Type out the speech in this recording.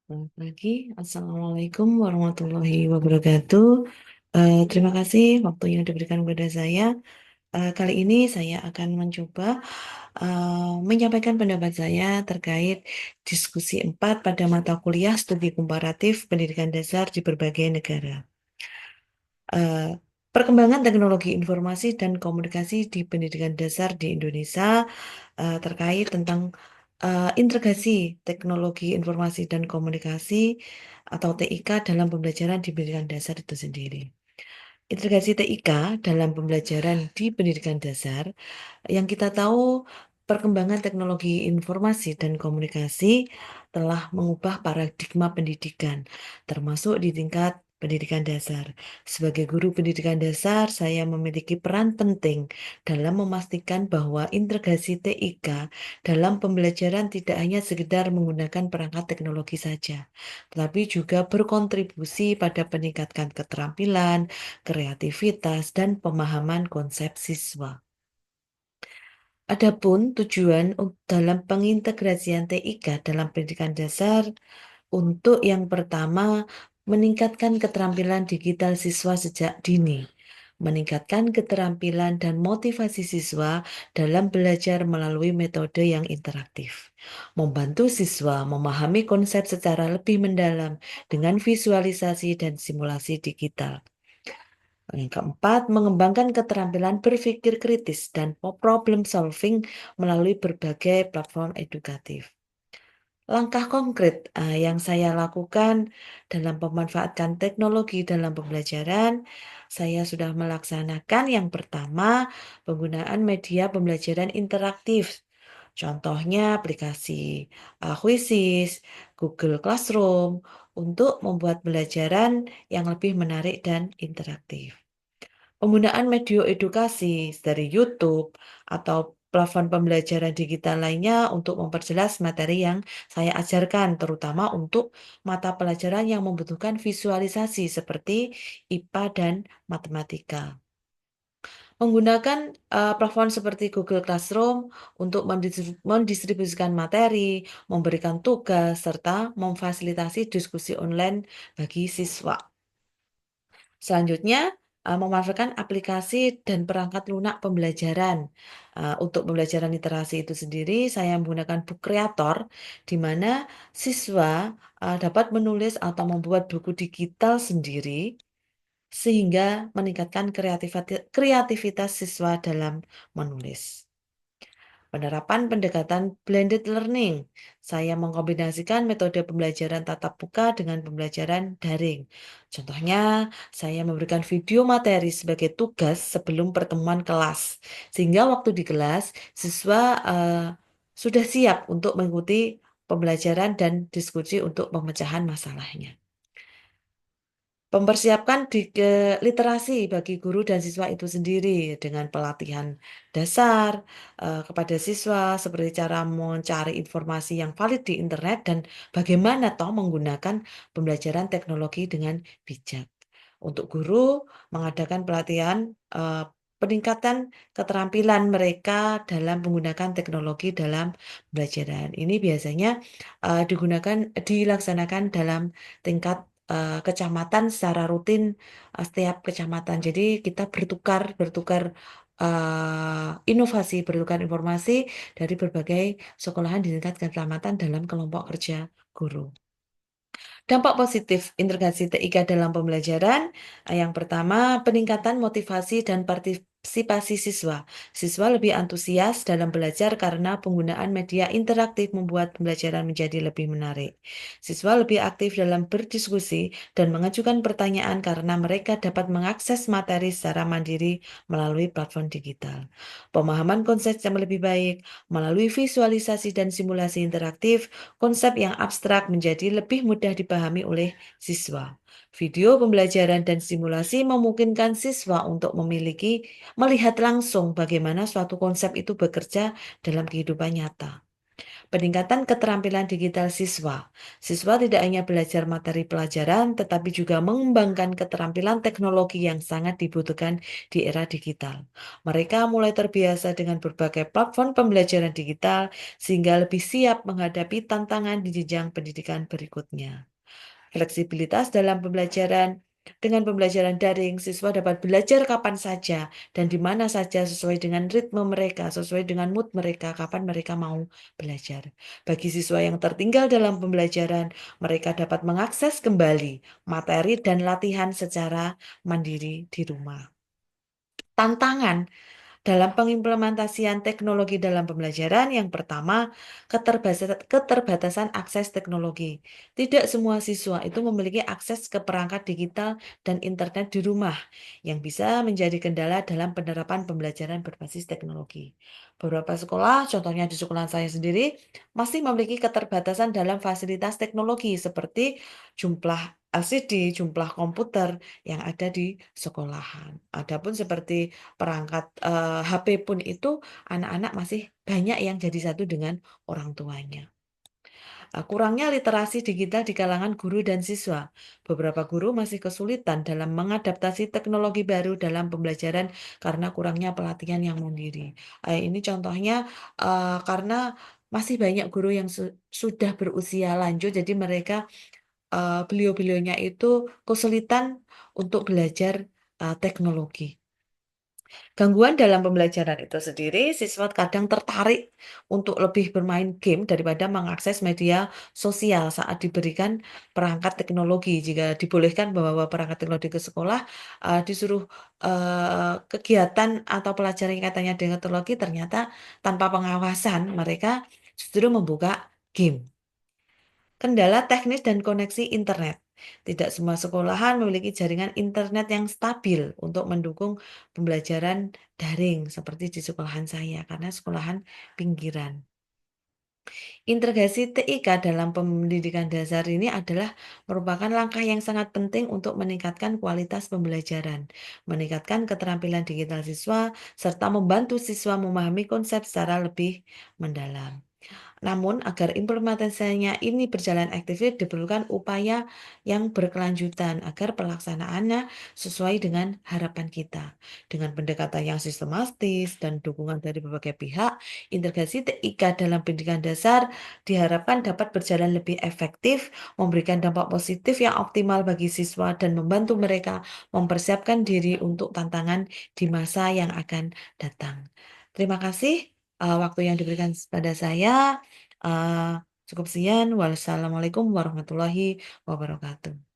Selamat pagi, Assalamualaikum warahmatullahi wabarakatuh. Terima kasih waktu yang diberikan kepada saya. Kali ini saya akan mencoba menyampaikan pendapat saya terkait diskusi 4 pada mata kuliah studi komparatif pendidikan dasar di berbagai negara. Eh, Perkembangan teknologi informasi dan komunikasi di pendidikan dasar di Indonesia terkait tentang integrasi teknologi informasi dan komunikasi atau TIK dalam pembelajaran di pendidikan dasar itu sendiri. Integrasi TIK dalam pembelajaran di pendidikan dasar yang kita tahu perkembangan teknologi informasi dan komunikasi telah mengubah paradigma pendidikan, termasuk di tingkat pendidikan dasar. Sebagai guru pendidikan dasar, saya memiliki peran penting dalam memastikan bahwa integrasi TIK dalam pembelajaran tidak hanya sekedar menggunakan perangkat teknologi saja, tetapi juga berkontribusi pada peningkatan keterampilan, kreativitas, dan pemahaman konsep siswa. Adapun tujuan dalam pengintegrasian TIK dalam pendidikan dasar untuk yang pertama meningkatkan keterampilan digital siswa sejak dini, meningkatkan keterampilan dan motivasi siswa dalam belajar melalui metode yang interaktif, membantu siswa memahami konsep secara lebih mendalam dengan visualisasi dan simulasi digital. Yang keempat, mengembangkan keterampilan berpikir kritis dan problem solving melalui berbagai platform edukatif. Langkah konkret yang saya lakukan dalam pemanfaatan teknologi dalam pembelajaran, saya sudah melaksanakan yang pertama, penggunaan media pembelajaran interaktif. Contohnya aplikasi Quizzes, Google Classroom, untuk membuat pembelajaran yang lebih menarik dan interaktif. Penggunaan media edukasi dari YouTube atau platform pembelajaran digital lainnya untuk memperjelas materi yang saya ajarkan, terutama untuk mata pelajaran yang membutuhkan visualisasi seperti IPA dan matematika. Menggunakan platform seperti Google Classroom untuk mendistribusikan materi, memberikan tugas, serta memfasilitasi diskusi online bagi siswa. Selanjutnya, memanfaatkan aplikasi dan perangkat lunak pembelajaran. Untuk pembelajaran literasi itu sendiri, saya menggunakan Book Creator, di mana siswa dapat menulis atau membuat buku digital sendiri, sehingga meningkatkan kreativitas siswa dalam menulis. Penerapan pendekatan blended learning. Saya mengkombinasikan metode pembelajaran tatap muka dengan pembelajaran daring. Contohnya, saya memberikan video materi sebagai tugas sebelum pertemuan kelas. Sehingga waktu di kelas, siswa sudah siap untuk mengikuti pembelajaran dan diskusi untuk pemecahan masalahnya. Mempersiapkan literasi bagi guru dan siswa itu sendiri dengan pelatihan dasar kepada siswa seperti cara mencari informasi yang valid di internet dan bagaimana toh menggunakan pembelajaran teknologi dengan bijak. Untuk guru mengadakan pelatihan peningkatan keterampilan mereka dalam menggunakan teknologi dalam pembelajaran. Ini biasanya dilaksanakan dalam tingkat kecamatan secara rutin setiap kecamatan. Jadi kita bertukar bertukar inovasi, bertukar informasi dari berbagai sekolahan di tingkat kecamatan dalam kelompok kerja guru. Dampak positif integrasi TIK dalam pembelajaran, yang pertama peningkatan motivasi dan partisipasi siswa. Siswa lebih antusias dalam belajar karena penggunaan media interaktif membuat pembelajaran menjadi lebih menarik. Siswa lebih aktif dalam berdiskusi dan mengajukan pertanyaan karena mereka dapat mengakses materi secara mandiri melalui platform digital. Pemahaman konsep yang lebih baik melalui visualisasi dan simulasi interaktif, konsep yang abstrak menjadi lebih mudah dipahami oleh siswa. Video pembelajaran dan simulasi memungkinkan siswa untuk melihat langsung bagaimana suatu konsep itu bekerja dalam kehidupan nyata. Peningkatan keterampilan digital siswa. Siswa tidak hanya belajar materi pelajaran, tetapi juga mengembangkan keterampilan teknologi yang sangat dibutuhkan di era digital. Mereka mulai terbiasa dengan berbagai platform pembelajaran digital, sehingga lebih siap menghadapi tantangan di jenjang pendidikan berikutnya. Fleksibilitas dalam pembelajaran. Dengan pembelajaran daring, siswa dapat belajar kapan saja dan di mana saja sesuai dengan ritme mereka, sesuai dengan mood mereka, kapan mereka mau belajar. Bagi siswa yang tertinggal dalam pembelajaran, mereka dapat mengakses kembali materi dan latihan secara mandiri di rumah. Tantangan dalam pengimplementasian teknologi dalam pembelajaran, yang pertama, keterbatasan akses teknologi. Tidak semua siswa itu memiliki akses ke perangkat digital dan internet di rumah, yang bisa menjadi kendala dalam penerapan pembelajaran berbasis teknologi. Beberapa sekolah, contohnya di sekolah saya sendiri, masih memiliki keterbatasan dalam fasilitas teknologi seperti jumlah LCD, jumlah komputer yang ada di sekolahan. Adapun seperti perangkat HP pun itu anak-anak masih banyak yang jadi satu dengan orang tuanya. Kurangnya literasi digital di kalangan guru dan siswa. Beberapa guru masih kesulitan dalam mengadaptasi teknologi baru dalam pembelajaran karena kurangnya pelatihan yang mandiri. Ini contohnya karena masih banyak guru yang sudah berusia lanjut, jadi mereka beliau-beliaunya itu kesulitan untuk belajar teknologi. Gangguan dalam pembelajaran itu sendiri, siswa kadang tertarik untuk lebih bermain game daripada mengakses media sosial saat diberikan perangkat teknologi. Jika dibolehkan membawa perangkat teknologi ke sekolah, disuruh kegiatan atau pelajaran yang katanya dengan teknologi, ternyata tanpa pengawasan mereka justru membuka game. Kendala teknis dan koneksi internet. Tidak semua sekolahan memiliki jaringan internet yang stabil untuk mendukung pembelajaran daring seperti di sekolahan saya karena sekolahan pinggiran. Integrasi TIK dalam pendidikan dasar ini adalah merupakan langkah yang sangat penting untuk meningkatkan kualitas pembelajaran, meningkatkan keterampilan digital siswa, serta membantu siswa memahami konsep secara lebih mendalam. Namun, agar implementasinya ini berjalan efektif, diperlukan upaya yang berkelanjutan agar pelaksanaannya sesuai dengan harapan kita. Dengan pendekatan yang sistematis dan dukungan dari berbagai pihak, integrasi TIK dalam pendidikan dasar diharapkan dapat berjalan lebih efektif, memberikan dampak positif yang optimal bagi siswa, dan membantu mereka mempersiapkan diri untuk tantangan di masa yang akan datang. Terima kasih waktu yang diberikan pada saya. Uh, Cukup sekian. Wassalamualaikum warahmatullahi wabarakatuh.